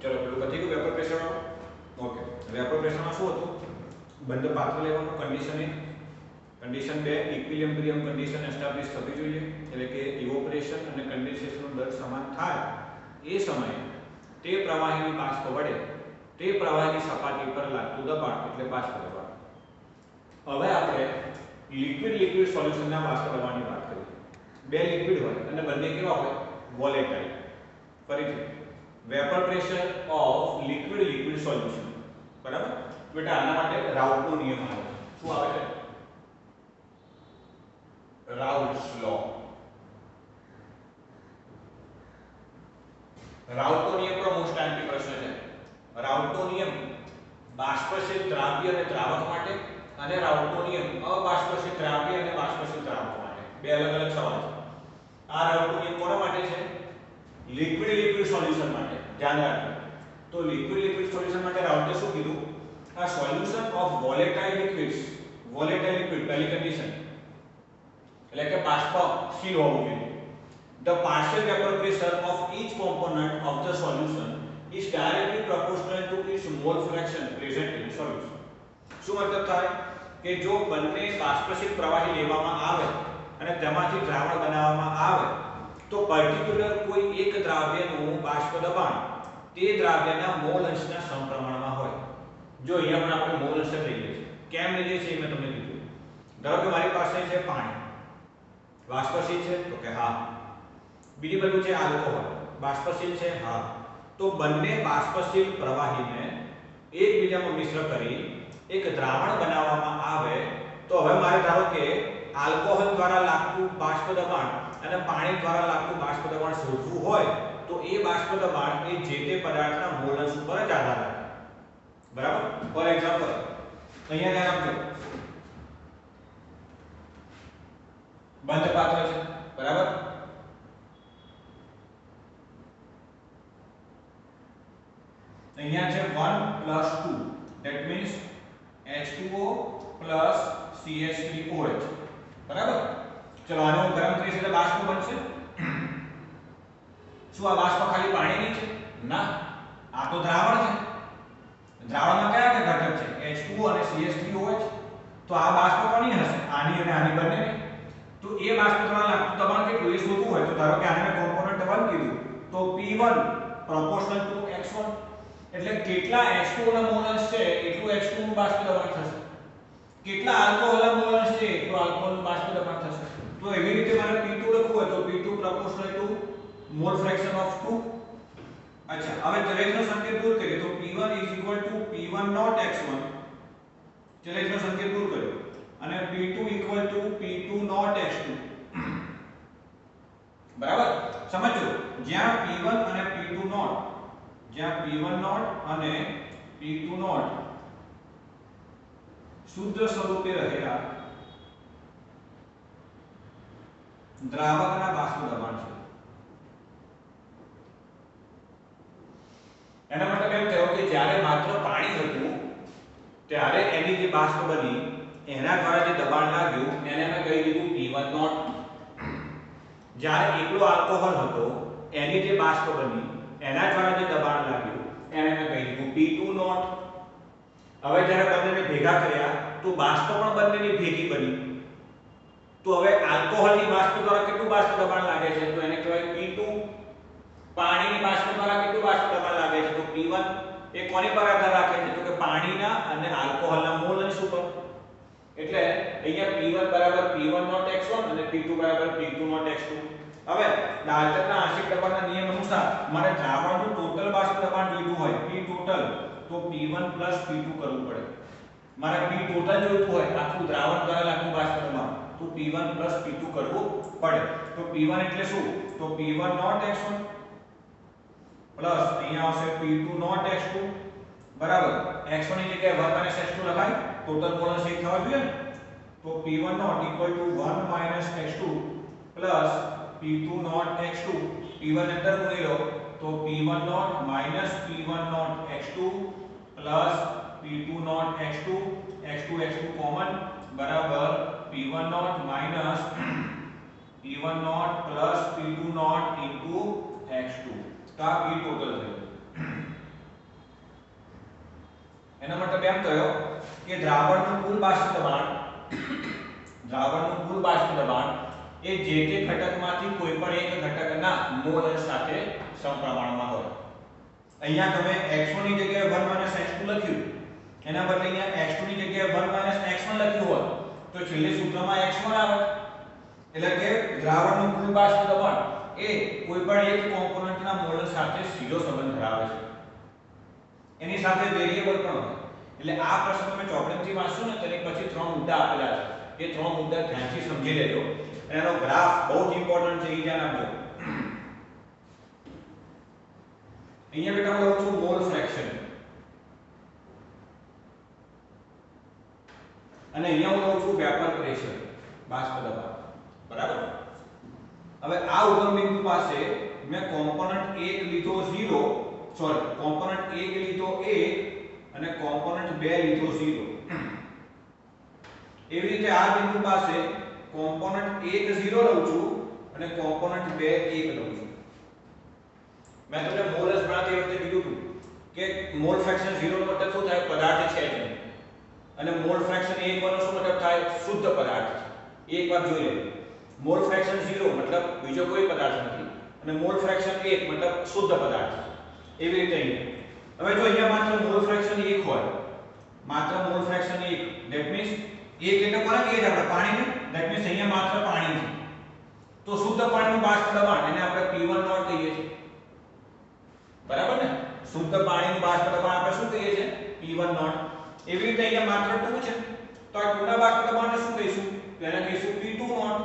ચલો પેલું પતી ગયું વેપર પ્રેશર વાળું. ઓકે, વેપર પ્રેશરમાં શું હતું? બંધ પાત્ર લેવાનું, condition 1. Condition 2 equilibrium condition establish થવી જોઈએ, એટલે કે ઇવોપરેશન અને કન્ડેન્સેશનનો દર સમાન થાય એ સમયે તે પ્રવાહીની બાષ્પ વડે તે પ્રવાહીની સપાટી પર લાગતું દબાણ એટલે બાષ્પ દબાણ. હવે આપણે લિક્વિડ સોલ્યુશનના બાષ્પ દબાણની વાત કરીએ. બે લિક્વિડ હોય અને બંને કેવા હોય? વોલેટાઇલ. ફરીથી vapour pressure of liquid solution. બરાબર? બેટા આના માટે રાઉટનો નિયમ આવે છે. શું આવે છે? રાઉટ્સ લો. રાઉટનો નિયમ પણ મોસ્ટ આઈએમપી પ્રશ્ન છે. રાઉટનો નિયમ બાષ્પશીલ દ્રાવ્ય અને દ્રાવક માટે અને રાઉટનો નિયમ અબાષ્પશીલ દ્રાવ્ય અને બાષ્પશીલ દ્રાવક માટે. બે અલગ અલગ સવાલ છે. આ રાઉટનો નિયમ કોના માટે છે? લિક્વિડ સોલ્યુશન માટે. ધ્યાન રાખજો. તો લિક્વિડ સોલ્યુશન માટે રાઉટે શું કીધું? આ સોલ્યુશન ઓફ વોલેટાઇલ લિક્વિડ પહેલી કન્ડિશન એટલે કે બાષ્પશીલ હોવું જોઈએ. The partial vapor pressure of each component of the solution is directly proportional to its mole fraction present in solution. શું મતલબ થાય કે જો બંને બાષ્પશીલ પ્રવાહી લેવામાં આવે અને તેમાંથી દ્રાવણ બનાવવામાં આવે તો પર્ટિક્યુલર કોઈ એક દ્રાવ્યનું બાષ્પ દબાણ તે દ્રાવ્યના મોલ અંશના સમપ્રમાણમાં હોય. જો અહીંયા પણ આપણે મોલ અંશ લઈએ છીએ. કેમ લઈએ છીએ મેં તમને કીધું. ધારો કે મારી પાસે છે પાણી, બાષ્પશીલ છે તો કે હા. બીજી બાજુ છે આલ્કોહોલ, બાષ્પશીલ છે હા. તો બંને બાષ્પશીલ પ્રવાહીને એકબીજામાં મિશ્ર કરી એક દ્રાવણ બનાવવામાં આવે તો હવે મારે ધારો કે આલ્કોહોલ દ્વારા લાગતું બાષ્પ દબાણ અને પાણી દ્વારા લાગતું બાષ્પ દબાણ શોધવું હોય તો એ બાષ્પ દબાણ એ જે તે પદાર્થના મોલ અંશ ઉપર જ આધાર રાખે. બરાબર? ફોર એક્ઝામ્પલ અહીંયા ધ્યાન આપજો. બંધ પાત્ર છે. બરાબર? અહીંયા છે 1 + 2 that means H2O + CH3OH. બરાબર? ચલો આને હું ગરમ કરીશ એટલે બાષ્પ બનશે. શું આ બાષ્પ ખાલી પાણીની છે? ના, આ તો દ્રાવણ છે. દ્રાવણમાં કયા કયા ઘટક છે? H2O અને CH3OH. તો આ બાષ્પ કોની હશે? આની અને આની બંનેની. તો એ બાષ્પ દ્વારા લાગતું દબાણ કેટલું એ શોધવું હોય તો ધારો કે આને મેં કોમ્પોનન્ટ 1 કીધું તો P1 proportional to X1 એટલે કેટલા H2O ના મોલ અંશ છે એટલું H2O નું બાષ્પ દબાણ થશે. કેટલા આલ્કોહોલ ના મોલ અંશ છે એટલું આલ્કોહોલ નું બાષ્પ દબાણ થશે. તો એવી રીતે મારે P2 લખવું હોય તો P2 proportional to mole fraction of 2. અચ્છા, હવે ચલેજનો સંકેત દૂર કરીએ તો P1 = P1 not X1. ચલેજનો સંકેત દૂર કર્યો અને P2 = P2 not X2. બરાબર? સમજો જ્યાં P1 અને P2 not જ્યાં P1 not અને P2 not શુદ્ધ સ્વરૂપે રહેલા દ્રાવકના બાષ્પ દબાણ છે. એના મતલબ એમ થયો કે જ્યારે માત્ર પાણી હતું ત્યારે એની જે બાષ્પ બની એના દ્વારા જે દબાણ લાગ્યું એને મેં કહી દીધું P1 not. જ્યારે એકલો આલ્કોહોલ હતો એની જે બાષ્પ બની એના દ્વારા જે દબાણ લાગ્યું એને મેં કહી દીધું P2 not. હવે જ્યારે બંનેને ભેગા કર્યા તો બાષ્પ પણ બંનેની ભેગી બની. તો હવે આલ્કોહોલની બાષ્પ દ્વારા કેટલું બાષ્પ દબાણ લાગે છે તો એને કહેવાય P2. પાણીની બાષ્પ દ્વારા કેટલું બાષ્પ દબાણ લાગે છે તો P1. એ કોની પર આધાર રાખે છે તો કે પાણીના અને આલ્કોહોલના મોલ અંશ ઉપર. એટલે અહીંયા P1 = P1 not X1 અને P2 = P2 not X2. હવે ડાલ્ટનના આંશિક દબાણના નિયમ અનુસાર મારે દ્રાવણનું ટોટલ બાષ્પ દબાણ જોઈતું હોય P total તો P1 + P2 કરવું પડે. મારે P total જોઈતું હોય આખું દ્રાવણ દ્વારા લાગતું બાષ્પ દબાણ તો P1 + P2 કરવું પડે. તો P1 એટલે શું તો P1 not X1 પ્લસ અહીંયા આવશે P2 not X2 બરાબર. X1 ની જગ્યાએ 1 - X2 લખાય ટોટલ મોલ અંશ 1 થવા જોઈએ ને. તો P1 not = 1 - X2 plus P2 not X2. P1 અંદર મૂકી લો તો P1 not - P1 not X2 plus P2 not X2 X2 common બરાબર P1 not - P1 not plus P2 not into X2. તો આ P ટોટલ થયું. એનો મતલબ એમ થયો કે દ્રાવણનું કુલ બાષ્પ દબાણ એ જે તે ઘટકમાંથી કોઈ પણ એક ઘટકના મોલ અંશ સાથે સમપ્રમાણમાં હોય. અહીંયા તમે x1 ની જગ્યાએ 1 - x2 લખ્યું, એના બદલે અહીંયા x2 ની જગ્યાએ 1 - x1 લખ્યું હોત તો છેલ્લે સૂત્રમાં x1 આવે. એટલે કે દ્રાવણનું કુલ બાષ્પ દબાણ એ કોઈ પણ એક કોમ્પોનન્ટના મોલ સાથે સીધો સંબંધ ધરાવે છે. એની સાથે વેરીએબલ પણ હોય. એટલે આ પ્રશ્ન તમે ચોપડીમાંથી વાંચશો ને તો પછી 3 મુદ્દા આપેલા છે. એ 3 મુદ્દા ધ્યાનથી સમજી લેજો. અને એનો ગ્રાફ બહુ જ ઇમ્પોર્ટન્ટ છે, એ ધ્યાન આપજો. અહીંયા બેટા હું લઉં છું મોલ ફ્રેક્શન અને અહીંયા હું લઉં છું વેપર પ્રેશર, બાષ્પ દબાણ. બરાબર. હવે આ ઉગમ બિંદુ પાસે મેં કોમ્પોનન્ટ 1 લીધો 0, કોમ્પોનન્ટ 1 લીધો 1 અને કોમ્પોનન્ટ 2 લીધો 0. એવી રીતે આ બિંદુ પાસે કોમ્પોનન્ટ 1 0 લઉં છું અને કોમ્પોનન્ટ 2 1 લઉં છું. મેં તમને મોલ અંશ ગણતરી વખતે કીધું હતું કે મોલ ફ્રેક્શન 0 નો મતલબ શું થાય? પદાર્થ છે જ નહીં. અને મોલ ફ્રેક્શન 1 નો શું મતલબ થાય? શુદ્ધ પદાર્થ છે. એક વાર જોઈ લેજો. મોલ ફ્રેક્શન 0 મતલબ બીજો કોઈ પદાર્થ નથી અને મોલ ફ્રેક્શન 1 મતલબ શુદ્ધ પદાર્થ છે. એવી રીતે અહીંયા હવે જો અહીંયા માત્ર મોલ ફ્રેક્શન 1 હોય, માત્ર મોલ ફ્રેક્શન 1, ધેટ મીન્સ 1 એટલે કોને કહીએ છીએ આપણે? પાણીને. ધેટ મીન્સ અહીંયા માત્ર પાણી છે. તો શુદ્ધ પાણીનું બાષ્પ દબાણ એને આપણે P1 નોટ કહીએ છીએ. બરાબર ને? શુદ્ધ પાણીનું બાષ્પ દબાણ આપણે શું કહીએ છીએ? P1 not. એવી રીતે અહીંયા માત્ર 2 છે તો આ 2 ના બાષ્પ દબાણને શું કહીશું? તો એને કહીશું P2 નોટ.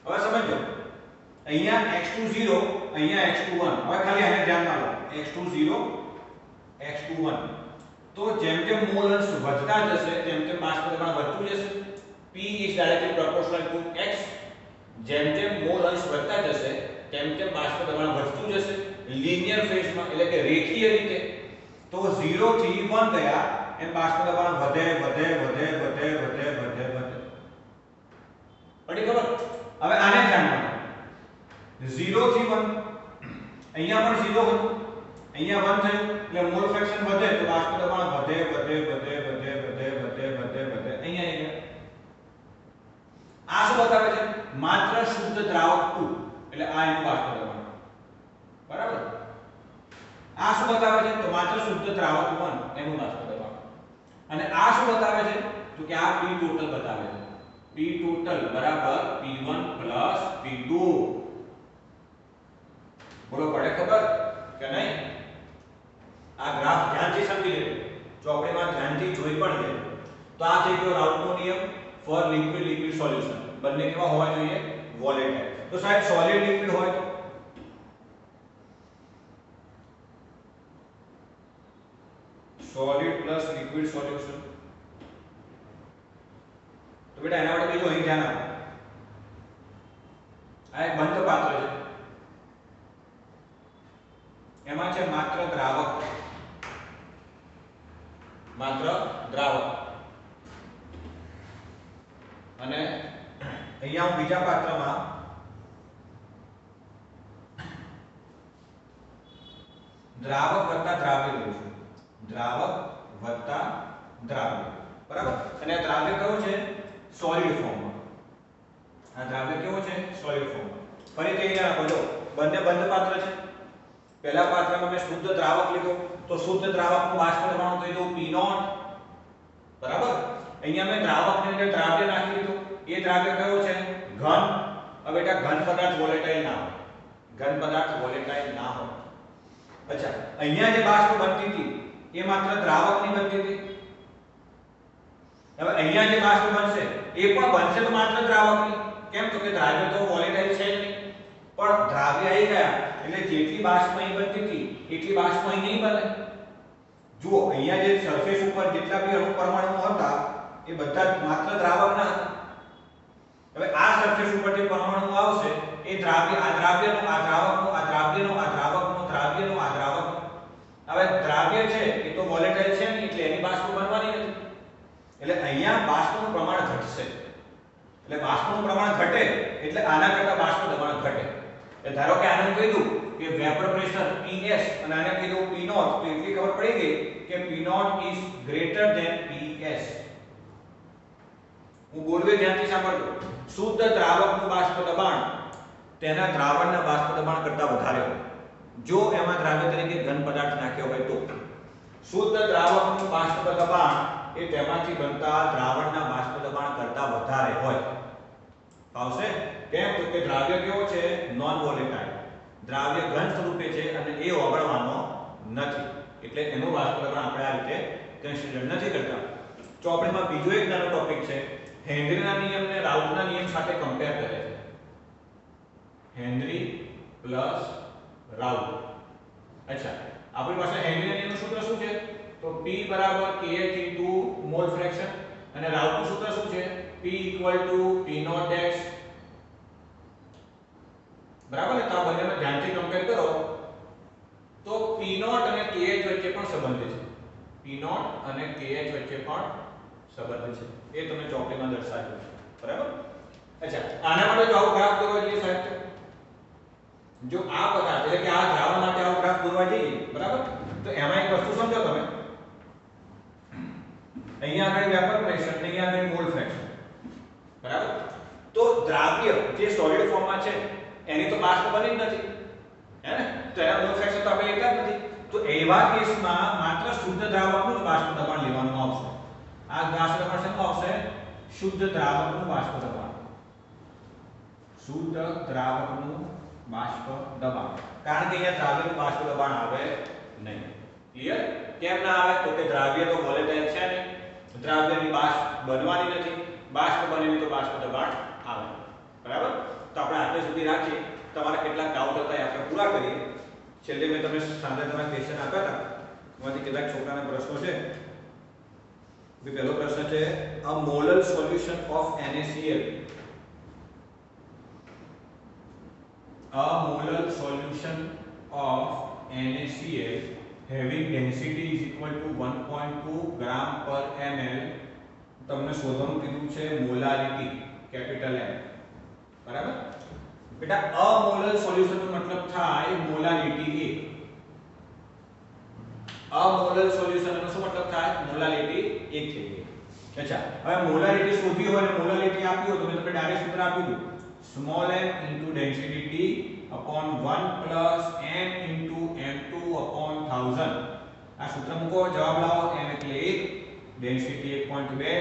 હવે સમજો, અહીંયા x2 0, અહીંયા x2 1. હવે ખાલી આને ધ્યાનમાં લો. x2 0, x2 1. તો જેમ જેમ મોલ અંશ વધતા જશે તેમ તેમ બાષ્પ દબાણ વધતું જશે. P is directly proportional to x. જેમ જેમ મોલ અંશ વધતા જશે તેમ તેમ બાષ્પ દબાણ વધતું જશે લિનિયર ફેઝમાં, એટલે કે રેખીય રીતે. તો 0 થી 1 ગયા એમ બાષ્પ દબાણ વધે વધે વધે વધે વધે વધે વધે. પડી ખબર? હવે આને ધ્યાનમાં લો. 0 થી 1, અહીંયા પણ 0 હતું, અહીંયા 1 થયું એટલે મોલ ફ્રેક્શન વધે તો બાષ્પ દબાણ વધે વધે વધે વધે વધે વધે વધે વધે અહીંયા આ શું બતાવે છે? માત્ર શુદ્ધ દ્રાવક 2 એટલે આ એનું બાષ્પ દબાણ. બરાબર. આ શું બતાવે છે? તો માત્ર શુદ્ધ દ્રાવક 1 એનું બાષ્પ દબાણ. અને આ શું બતાવે છે? તો કે આ P ટોટલ બતાવે છે. P ટોટલ બરાબર P1 P2. બોલો પડે ખબર કે નહીં? આ ગ્રાફ ધ્યાનથી સમજી લેજો. ચોપડીમાં ધ્યાનથી જોઈ પણ લેજો. તો આ થઈ ગયો રાઉટનો નિયમ ફોર લિક્વિડ સોલ્યુશન. બંને કેવા હોવા જોઈએ? વોલેટાઇલ. તો સાહેબ સોલિડ લિક્વિડ હોય તો સોલિડ પ્લસ લિક્વિડ સોલ્યુશન. તો બેટા એના માટે બીજું અહીં ધ્યાન આપો. આ એક બંધ પાત્ર છે, એમાં છે માત્ર દ્રાવક, માત્ર દ્રાવક. અને અહીંયા હું બીજા પાત્રમાં દ્રાવક વત્તા દ્રાવ્ય લઉં છું. દ્રાવક વત્તા દ્રાવ્ય. બરાબર. અને આ દ્રાવ્ય કયો છે? સોલિડ ફોર્મમાં. આ દ્રાવ્ય કેવો છે? સોલિડ ફોર્મમાં. ફરીથી અહીંયા રાખો, જો બંને બંધ પાત્ર છે. પહેલા પાત્રમાં મેં શુદ્ધ દ્રાવક લીધો તો શુદ્ધ દ્રાવકનું બાષ્પ દબાણ કહી દઉં P0. બરાબર. અહીંયા મેં દ્રાવકની અંદર દ્રાવ્ય નાખી દીધું. એ દ્રાવ્ય કયો છે? ઘન. હવે બેટા ઘન પદાર્થ વોલેટાઇલ ના હોય. ઘન પદાર્થ વોલેટાઇલ ના હોય. અચ્છા, અહીંયા જે બાષ્પ બનતી હતી એ માત્ર દ્રાવકની બનતી હતી. હવે અહીંયા જે બાષ્પ બનશે એ પણ બનશે તો માત્ર દ્રાવકની. કેમ? તો કે દ્રાવ્ય તો વોલેટાઇલ છે જ નહીં. પણ દ્રાવ્ય આવી ગયા એટલે જેટલી બાષ્પ અહીં બનતી હતી એટલી બાષ્પ અહીં નહીં બને. જુઓ, અહીંયા જે સરફેસ ઉપર જેટલા બી અણુ પરમાણુઓ હતા એ બધા માત્ર દ્રાવકના હતા. હવે આ સરફેસ ઉપર જે પરમાણુઓ આવશે એ દ્રાવ્ય, આ દ્રાવ્યનો, આ દ્રાવકનો, આ દ્રાવ્યનો, આ દ્રાવકનો, દ્રાવ્યનો, આ દ્રાવકનો. હવે દ્રાવ્ય છે એ તો વોલેટાઇલ છે નહીં એટલે એની બાષ્પ બનવાની નથી. એટલે અહીંયા બાષ્પનું પ્રમાણ ઘટશે. એટલે બાષ્પનું પ્રમાણ ઘટે એટલે આના કરતા બાષ્પ દબાણ ઘટે. એટલે ધારો કે આને કહી દઉં કે વેપર પ્રેશર PS અને આને કીધું P નોટ, તો એટલી ખબર પડી ગઈ કે P not is greater than PS. હું બોલવે ધ્યાનથી સાંભળજો. શુદ્ધ દ્રાવકનું બાષ્પ દબાણ તેના દ્રાવણના બાષ્પ દબાણ કરતા વધારે હોય જો એમાં દ્રાવ્ય તરીકે ઘન પદાર્થ નાખ્યો હોય તો. શુદ્ધ દ્રાવકનું બાષ્પ દબાણ એ તેમાંથી બનતા દ્રાવણના બાષ્પ દબાણ કરતા વધારે હોય. આવશે કેમ? તો કે દ્રાવ્ય કેવો છે? Non volatile. દ્રાવ્ય ઘન સ્વરૂપે છે અને એ ઓગળવાનો નથી, એટલે એનું બાષ્પ દબાણ આપણે આ રીતે કન્સિડર નથી કરતા. ચોપડીમાં બીજો એક નાનો ટોપિક છે, હેનરીના નિયમને રાઉથના નિયમ સાથે કમ્પેર કરે છે. Henry plus Routh. અચ્છા, આપણી પાસે હેનરીના નિયમનું સૂત્ર શું છે? તો P બરાબર kh મોલ ફ્રેક્શન અને રાઉથનું સૂત્ર શું છે? P P not x. બરાબર ને? તો આ બંનેને ધ્યાનથી કમ્પેર કરો તો P નોટ અને kh વચ્ચે પણ સંબંધ છે. P નોટ અને kh વચ્ચે પણ સંબંધ છે. એ તમે ચોપડીમાં દર્શાવ્યું છે. બરાબર? અચ્છા, આના માટે જો આવો ગ્રાફ દોરવા જઈએ સાહેબ, જો આ પદાર્થ એટલે કે આ દ્રાવણ માટે આવો ગ્રાફ દોરવા જઈએ, બરાબર, તો એમાં એક વસ્તુ સમજો તમે. અહીંયા આગળ વેપર પ્રેશર અને અહીંયા આગળ મોલ ફ્રેક્શન. બરાબર? તો દ્રાવ્ય જે સોલિડ ફોર્મમાં છે એની તો બાષ્પ બની જ નથી, હે ને? તો એના મોલ ફ્રેક્શન તો આપણે લેતા જ નથી. તો એવા કેસમાં માત્ર શુદ્ધ દ્રાવકનું જ બાષ્પ દબાણ લેવાનું આવશે. આ બાષ્પ દબાણ શેનું આવશે? શુદ્ધ દ્રાવકનું બાષ્પ દબાણ. શુદ્ધ દ્રાવકનું બાષ્પ દબાણ. કારણ કે અહીંયા દ્રાવ્યનું બાષ્પ દબાણ આવે નહીં. ક્લિયર? કેમ ના આવે? તો કે દ્રાવ્ય તો વોલેટાઇલ છે ને, દ્રાવ્યની બાષ્પ બનવાની નથી, બાષ્પ બનેલી તો બાષ્પ દબાણ આવે. બરાબર? તો આપણે આટલે સુધી રાખીએ. તમારા કેટલાક ડાઉટ હતા એ આપણે પૂરા કરીએ. છેલ્લે મેં તમને સાંધાના ક્વેશ્ચન આપ્યા હતા, એમાંથી કેટલાક છોકરાના પ્રશ્નો છે. પહેલો પ્રશ્ન છે, a molar solution of NaCl. A molar solution of NaCl having density is equal to 1.2 gram per ml. તમને શોધવાનું કીધું છે મોલારિટી, કેપિટલ M. બરાબર? બેટા અમોલર સોલ્યુશન નો મતલબ થાય મોલારિટી 1. અમોલર સોલ્યુશન નો શું મતલબ થાય? મોલારિટી 1 થઈ ગઈ. અચ્છા, હવે મોલારિટી શોધવી હોય અને મોલારિટી આપી હોય તો મેં તમને ડાયરેક્ટ સૂત્ર આપ્યું હતું, small m into density T upon 1 plus m into m2 upon 1000. આ સૂત્ર મૂકો, જવાબ લાવો. m એટલે 1, ડેન્સિટી 1.2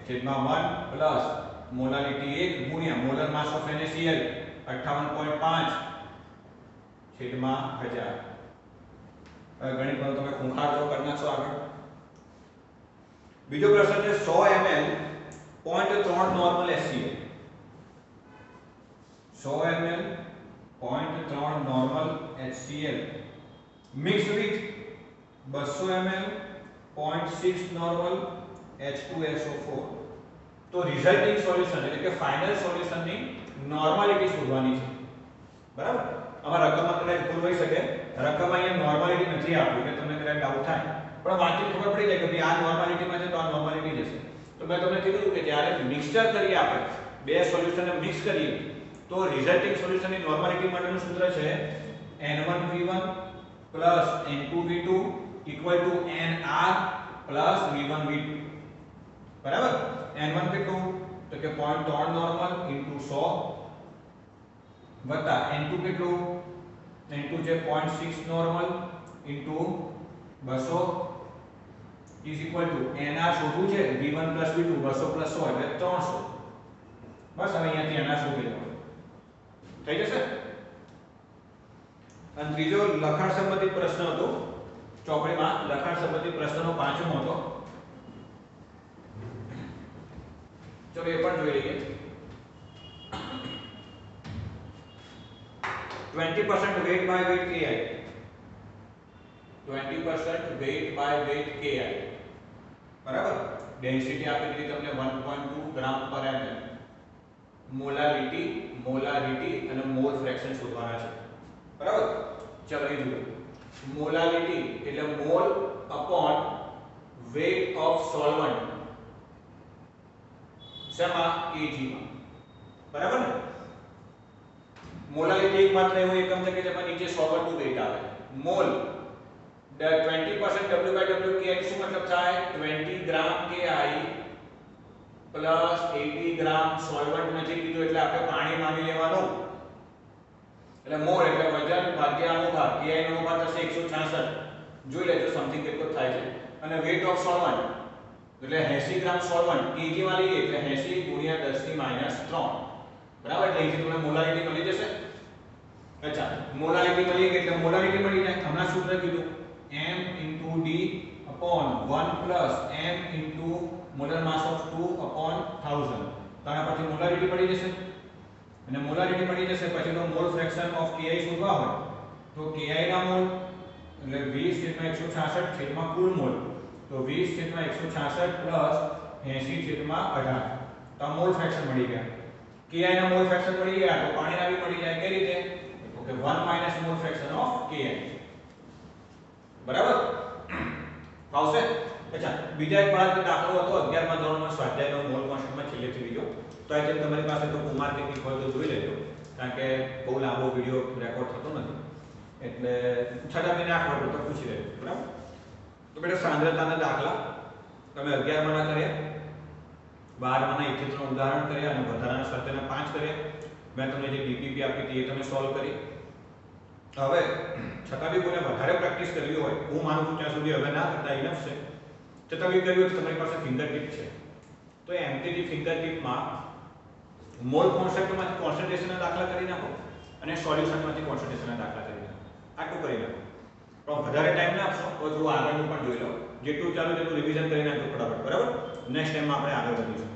છેદમાં 1 પ્લસ મોલારિટી 1 ગુણ્યા મોલર માસ ઓફ NaCl 58.5 છેદમાં 1000. હવે ગણિત પર તમે ખૂંખાર જો કરી નાખશો આગળ. બીજો પ્રશ્ન છે 100 ml 0.3 normal HCl. 100 ml 0.3 normal HCl mixed with 200 ml 0.6 normal H2SO4. તો રિઝલ્ટિંગ સોલ્યુશન એટલે કે ફાઇનલ સોલ્યુશનની નોર્માલિટી શોધવાની છે. બરાબર? આમાં રકમમાં કદાચ ભૂલ હોઈ શકે, રકમમાં અહીંયા નોર્માલિટી નથી આપી એટલે તમને કદાચ ડાઉટ થાય, પણ વાંચીને ખબર પડી જાય કે ભાઈ આ નોર્માલિટીમાં છે તો આ નોર્માલિટી જશે. તો મેં તમને કીધું કે જ્યારે મિક્સચર કરીએ આપણે બે સોલ્યુશનને મિક્સ કરીએ તો રિઝલ્ટિંગ સોલ્યુશનની નોર્માલિટી માટેનું સૂત્ર છે N1V1 N2V2 NR V1V2. બરાબર? N1 કેટલું? તો કે 0.3 નોર્મલ * 100 વત્તા N2 કેટલું? N2 છે 0.6 normal * 200 is equal to NR શોધવું છે V1 + V2 200 + 100 એટલે 300. બસ હવે અહીંયાથી NR શોધી લેવાનું થઈ જશે. અને ત્રીજો લખાણ સંબંધિત પ્રશ્ન હતો ચોપડીમાં, લખાણ સંબંધિત પ્રશ્નનો પાંચમો હતો. ચલો એ પણ જોઈ લઈએ. 20% weight by weight Ki. 20% weight by weight Ki. બરાબર? ડેન્સિટી આપી દીધી તમને 1.2 ગ્રામ પર ml. મોલારિટી અને મોલ ફ્રેક્શન શોધવાના છે. બરાબર? ચલો એ જુઓ. મોલારિટી એટલે mall upon weight of solvent. શેમાં? Kg માં. બરાબર ને? મોલાલિટી એકમાત્ર એવો એકમ છે કે જેમાં નીચે સોલ્વન્ટનું વેટ આવે. મોલ 20% W/W KI શું મતલબ થાય 20 ગ્રામ KI પ્લસ 80 ગ્રામ સોલ્વન્ટ નથી કીધું એટલે આપણે પાણી માની લેવાનું. એટલે મોલ એટલે વજન ભાગ્યા અનુપાત KI નો અનુપાત થશે 166. જોઈ લેજો સમથિંગ કેટલો થાય છે. અને વેટ ઓફ સોલ્વન્ટ એટલે 80 ગ્રામ સોલ્વન્ટ kg માં લઈએ એટલે 80 ગુણ્યા 10 ની -3 બરાબર. એટલે અહીંથી તમને મોલારિટી મળી જશે. અચ્છા મોલારિટી મળી ગઈ એટલે મોલારિટી મળી જાય. હમણાં સૂત્ર કીધું m * d upon 1 plus m * molar mass of 2 upon 1000. તો આના પરથી મોલારિટી મળી જશે. અને મોલારિટી મળી જશે પછી તો મોલ ફ્રેક્શન ઓફ KI શોધવા હોય તો KI ના મોલ એટલે 20/166 છેદમાં કુલ મોલ તો 20/166 પ્લસ 80/18 તો મોલ ફ્રેક્શન મળી ગયા. KI ના મોલ ફ્રેક્શન મળી ગયા તો પાણીના બી મળી જાય. કઈ રીતે? તો કે 1 - મોલ ફ્રેક્શન ઓફ KI. બરાબર આવશે. અચ્છા બીજા એક બાદ દાખલો હતો 11મા ધોરણમાં સ્વાધ્યાયનો મોલ કોન્સ્ટન્ટમાં છેલ્લેથી વિડિયો તો આ જેમ તમારી પાસે તો માર્કેટિંગ હોય તો જોઈ લેજો કારણ કે બહુ લાંબો વિડિયો રેકોર્ડ થતો નથી એટલે છતાં મેં ના ખબર તો પૂછી લેજો. બરાબર. તો બેટા સાંદ્રતાના દાખલા તમે 11માના કર્યા 12માના 1 ઉદાહરણ કર્યા અને વધારાના સ્વાધ્યાયના 5 કર્યા. મેં તમને જે ડીપીપી આપી હતી એ તમે સોલ્વ કરી. હવે છતાં બી કોઈને વધારે પ્રેક્ટિસ કરવી હોય હું માનું છું ત્યાં સુધી હવે ના કરતા ઇનફ છે. છતાં બી કર્યું તો તમારી પાસે ફિંગર ટીપ છે તો એ એમટીજી ફિંગર ટીપમાં મોલ કોન્સેપ્ટમાંથી કોન્સન્ટ્રેશનના દાખલા કરી નાખો અને સોલ્યુશનમાંથી કોન્સન્ટ્રેશનના દાખલા કરી નાખો. આટલું કરી નાખો. પણ વધારે ટાઈમ ના આપશો તો થોડું આગળનું પણ જોઈ લો. જેટલું ચાલુ તેટલું રિવિઝન કરી નાખજો ફટાફટ. બરાબર. નેક્સ્ટ ટાઈમમાં આપણે આગળ વધીશું.